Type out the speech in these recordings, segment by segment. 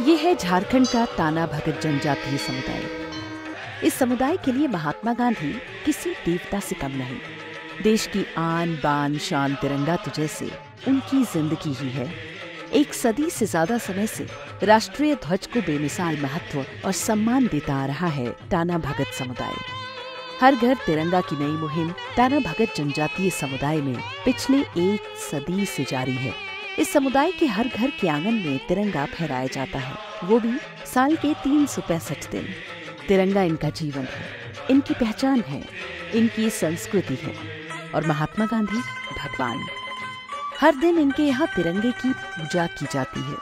ये है झारखंड का ताना भगत जनजातीय समुदाय। इस समुदाय के लिए महात्मा गांधी किसी देवता से कम नहीं। देश की आन बान शान तिरंगा तो जैसे उनकी जिंदगी ही है। एक सदी से ज्यादा समय से राष्ट्रीय ध्वज को बेमिसाल महत्व और सम्मान देता आ रहा है ताना भगत समुदाय। हर घर तिरंगा की नई मुहिम ताना भगत जनजातीय समुदाय में पिछले एक सदी से जारी है। इस समुदाय के हर घर के आंगन में तिरंगा फहराया जाता है, वो भी साल के 365 दिन। तिरंगा इनका जीवन है, इनकी पहचान है, इनकी संस्कृति है और महात्मा गांधी भगवान। हर दिन इनके यहाँ तिरंगे की पूजा की जाती है।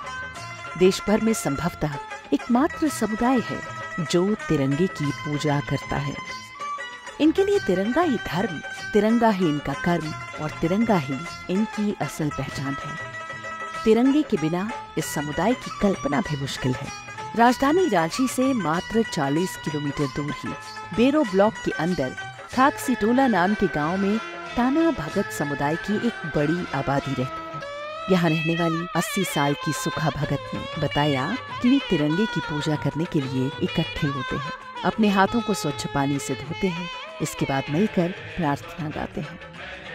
देश भर में संभवतः एकमात्र समुदाय है जो तिरंगे की पूजा करता है। इनके लिए तिरंगा ही धर्म, तिरंगा ही इनका कर्म और तिरंगा ही इनकी असल पहचान है। तिरंगे के बिना इस समुदाय की कल्पना भी मुश्किल है। राजधानी रांची से मात्र 40 किलोमीटर दूर ही बेरो ब्लॉक के अंदर खाकसी टोला नाम के गांव में ताना भगत समुदाय की एक बड़ी आबादी रहती है। यहाँ रहने वाली 80 साल की सुखा भगत ने बताया कि वे तिरंगे की पूजा करने के लिए इकट्ठे होते हैं, अपने हाथों को स्वच्छ पानी से धोते हैं, इसके बाद मिलकर प्रार्थना गाते हैं।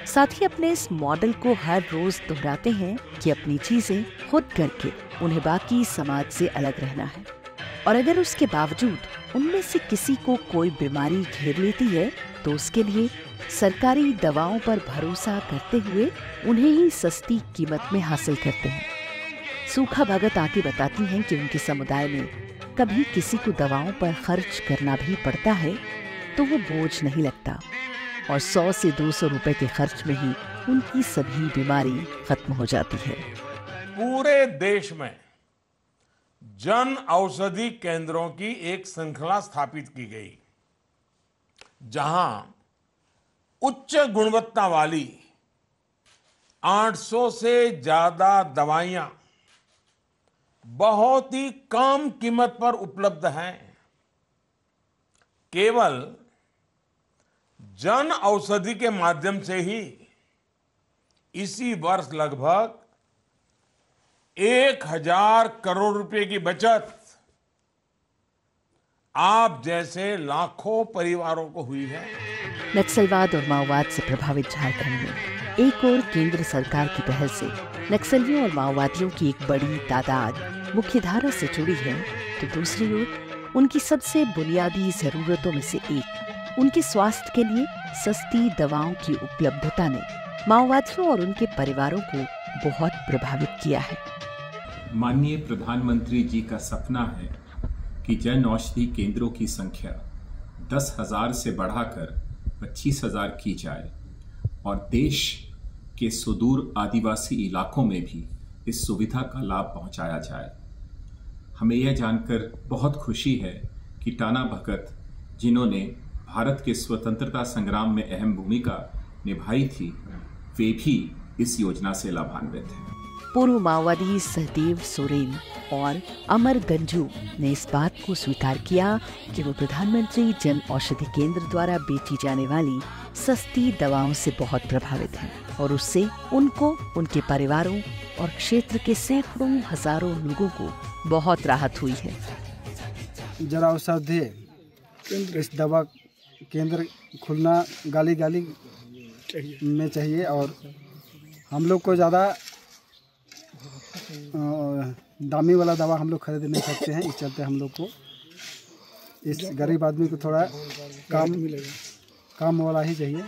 साथ ही अपने इस मॉडल को हर रोज दोहराते हैं कि अपनी चीजें खुद करके उन्हें बाकी समाज से अलग रहना है और अगर उसके बावजूद उनमें से किसी को कोई बीमारी घेर लेती है तो उसके लिए सरकारी दवाओं पर भरोसा करते हुए उन्हें ही सस्ती कीमत में हासिल करते हैं। सूखा भगत आके बताती हैं कि उनके समुदाय में कभी किसी को दवाओं पर खर्च करना भी पड़ता है तो वो बोझ नहीं लगता और 100 से 200 रुपए के खर्च में ही उनकी सभी बीमारी खत्म हो जाती है। पूरे देश में जन औषधि केंद्रों की एक श्रृंखला स्थापित की गई, जहां उच्च गुणवत्ता वाली 800 से ज्यादा दवाइयां बहुत ही कम कीमत पर उपलब्ध हैं। केवल जन औषधि के माध्यम से ही इसी वर्ष लगभग 1000 करोड़ रुपए की बचत आप जैसे लाखों परिवारों को हुई है। नक्सलवाद और माओवाद से प्रभावित झारखंड में एक और केंद्र सरकार की पहल से नक्सलियों और माओवादियों की एक बड़ी तादाद मुख्यधारा से जुड़ी है, तो दूसरी ओर उनकी सबसे बुनियादी जरूरतों में से एक उनके स्वास्थ्य के लिए सस्ती दवाओं की उपलब्धता ने माओवादियों और उनके परिवारों को बहुत प्रभावित किया है। माननीय प्रधानमंत्री जी का सपना है कि जन औषधि केंद्रों की संख्या 10,000 से बढ़ाकर 25,000 की जाए और देश के सुदूर आदिवासी इलाकों में भी इस सुविधा का लाभ पहुंचाया जाए। हमें यह जानकर बहुत खुशी है कि ताना भगत, जिन्होंने भारत के स्वतंत्रता संग्राम में अहम भूमिका निभाई थी, वे भी इस योजना से लाभान्वित हैं। पूर्व माओवादी सहदेव सोरेन और अमर गंजू ने इस बात को स्वीकार किया कि वो प्रधानमंत्री जन औषधि केंद्र द्वारा बेची जाने वाली सस्ती दवाओं से बहुत प्रभावित हैं और उससे उनको, उनके परिवारों और क्षेत्र के सैकड़ों हजारों लोगों को बहुत राहत हुई है। जन औषधि इस दवा केंद्र खुलना गाली गाली में चाहिए और हम लोग को ज़्यादा दामी वाला दवा हम लोग खरीद नहीं सकते हैं। इस चलते हम लोग को इस गरीब आदमी को थोड़ा काम वाला ही चाहिए।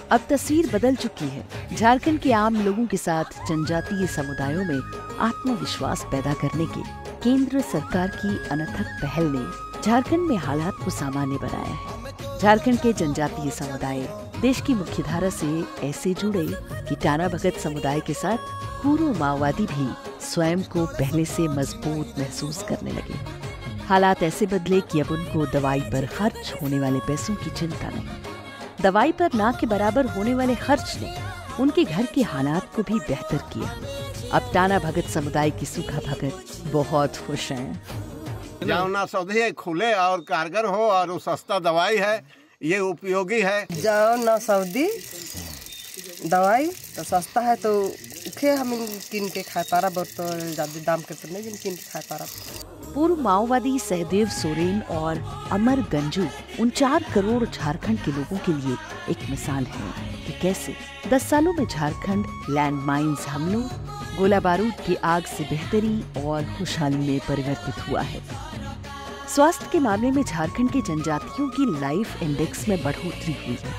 अब तस्वीर बदल चुकी है। झारखंड के आम लोगों के साथ जनजातीय समुदायों में आत्मविश्वास पैदा करने की केंद्र सरकार की अनथक पहल ने झारखंड में हालात को सामान्य बनाया है। झारखंड के जनजातीय समुदाय देश की मुख्यधारा से ऐसे जुड़े कि ताना भगत समुदाय के साथ पूर्व माओवादी भी स्वयं को पहले से मजबूत महसूस करने लगे। हालात ऐसे बदले कि अब उनको दवाई पर खर्च होने वाले पैसों की चिंता नहीं। दवाई पर ना के बराबर होने वाले खर्च ने उनके घर के हालात को भी बेहतर किया। अब टाना भगत समुदाय की सूखा भगत बहुत खुश हैं। जन औषधि खुले और कारगर हो और वो सस्ता दवाई है, ये उपयोगी है। जन औषधि दवाई तो सस्ता है तो उखे हम किन के खाए पारा, बहुत तो ज्यादा दाम के तो नहीं किन के खाए पारा। पूर्व माओवादी सहदेव सोरेन और अमर गंजू उन 4 करोड़ झारखंड के लोगों के लिए एक मिसाल है कि कैसे 10 सालों में झारखंड लैंडमाइंस हमलों, गोला बारूद की आग से बेहतरी और खुशहाली में परिवर्तित हुआ है। स्वास्थ्य के मामले में झारखंड के जनजातियों की लाइफ इंडेक्स में बढ़ोतरी हुई है।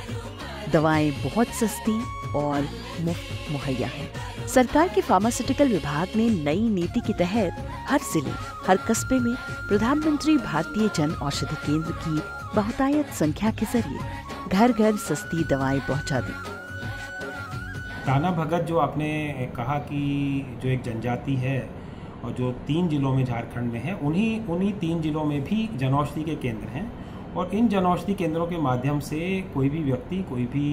दवाएं बहुत सस्ती और मुफ्त मुहैया है। सरकार के फार्मास्यूटिकल विभाग ने नई नीति के तहत हर जिले, हर कस्बे में प्रधानमंत्री भारतीय जन औषधि केंद्र की बहुतायत संख्या के जरिए घर घर सस्ती दवाएं पहुंचा दी। टाना भगत जो आपने कहा कि जो एक जनजाति है और जो 3 जिलों में झारखंड में है, उन्हीं 3 जिलों में भी जनौषधि के केंद्र हैं और इन जनौषधि केंद्रों के माध्यम से कोई भी व्यक्ति, कोई भी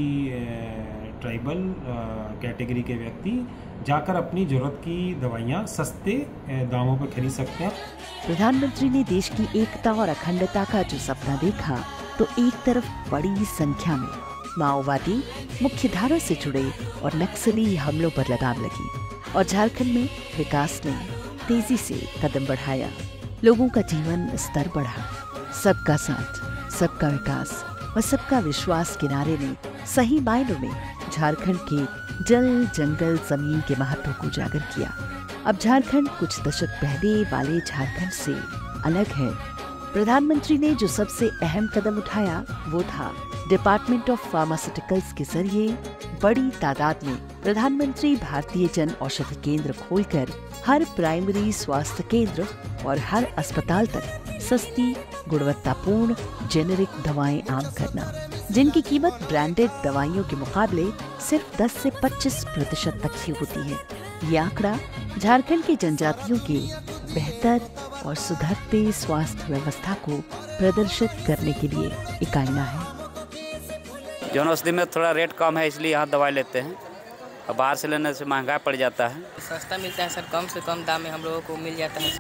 ट्राइबल कैटेगरी के व्यक्ति जाकर अपनी जरूरत की दवाइयाँ सस्ते दामों पर खरीद सकते हैं। प्रधानमंत्री ने देश की एकता और अखंडता का जो सपना देखा तो एक तरफ बड़ी संख्या में माओवादी मुख्यधारा से जुड़े और नक्सली हमलों पर लगाम लगी और झारखंड में विकास ने तेजी से कदम बढ़ाया। लोगों का जीवन स्तर बढ़ा। सबका साथ, सबका विकास और सबका विश्वास के नारे ने सही मायनों में झारखंड के जल, जंगल, जमीन के महत्व को उजागर किया। अब झारखंड कुछ दशक पहले वाले झारखंड से अलग है। प्रधानमंत्री ने जो सबसे अहम कदम उठाया वो था डिपार्टमेंट ऑफ फार्मास्यूटिकल्स के जरिए बड़ी तादाद में प्रधानमंत्री भारतीय जन औषधि केंद्र खोलकर हर प्राइमरी स्वास्थ्य केंद्र और हर अस्पताल तक सस्ती, गुणवत्तापूर्ण जेनेरिक दवाएं आम करना, जिनकी कीमत ब्रांडेड दवाइयों के मुकाबले सिर्फ 10 से 25% तक ही होती है। ये आंकड़ा झारखंड की जनजातियों के बेहतर और सुधरते स्वास्थ्य व्यवस्था को प्रदर्शित करने के लिए एक आईना है। जन औषधि में थोड़ा रेट कम है, इसलिए यहाँ दवाई लेते हैं और बाहर से लेने से महंगा पड़ जाता है। सस्ता मिलता है सर, कम से कम दाम में हम लोगों को मिल जाता है।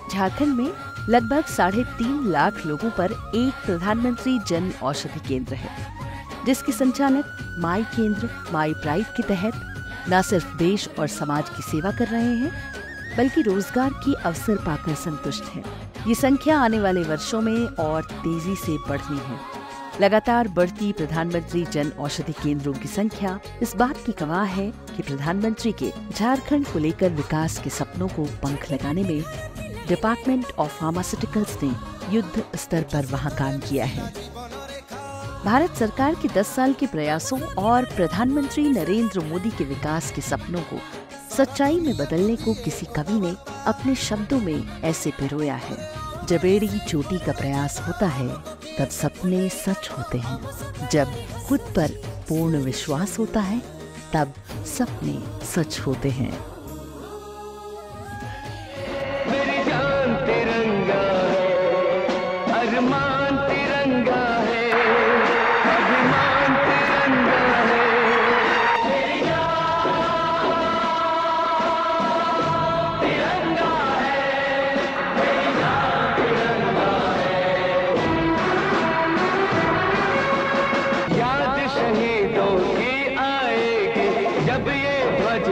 झारखंड में लगभग 3.5 लाख लोगों पर एक प्रधानमंत्री जन औषधि केंद्र है, जिसके संचालक माई केंद्र, माई प्राइड के तहत न सिर्फ देश और समाज की सेवा कर रहे हैं, बल्कि रोजगार की अवसर पाकर संतुष्ट हैं। ये संख्या आने वाले वर्षों में और तेजी से बढ़नी है। लगातार बढ़ती प्रधानमंत्री जन औषधि केंद्रों की संख्या इस बात की गवाह है कि प्रधानमंत्री के झारखंड को लेकर विकास के सपनों को पंख लगाने में डिपार्टमेंट ऑफ फार्मास्यूटिकल्स ने युद्ध स्तर पर वहां काम किया है। भारत सरकार के 10 साल के प्रयासों और प्रधानमंत्री नरेंद्र मोदी के विकास के सपनों को सच्चाई में बदलने को किसी कवि ने अपने शब्दों में ऐसे पिरोया है। जब एड़ी चोटी का प्रयास होता है तब सपने सच होते हैं। जब खुद पर पूर्ण विश्वास होता है तब सपने सच होते हैं। मेरी जान तिरंगा है, अरमान तिरंगा है, अभिमान तिरंगा है। मेरी जान तिरंगा है, मेरी जान तिरंगा है। याद शहीदों की आएगी जब ये ध्वज